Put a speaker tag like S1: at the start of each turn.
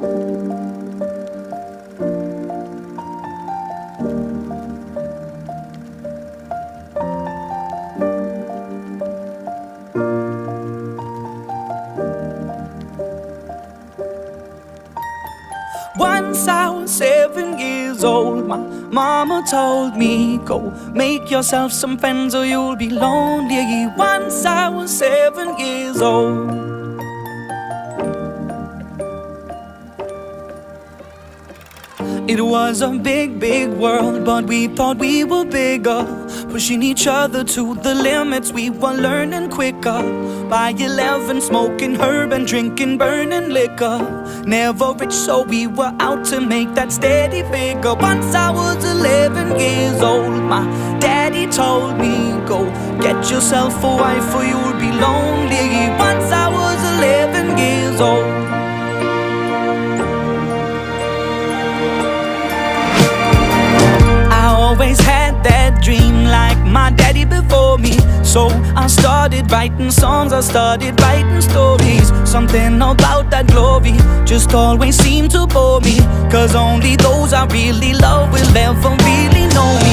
S1: Once I was 7 years old, my mama told me, go make yourself some friends or you'll be lonely. Once I was 7 years old. It was a big, big world, but we thought we were bigger, pushing each other to the limits. We were learning quicker. By 11, smoking herb and drinking burning liquor. Never rich, so we were out to make that steady figure. Once I was 11 years old, my daddy told me, go get yourself a wife or you'll be lonely. Once I was 11 years old. Always had that dream like my daddy before me. So I started writing songs, I started writing stories. Something about that glory just always seemed to bore me, 'cause only those I really love will ever really know me.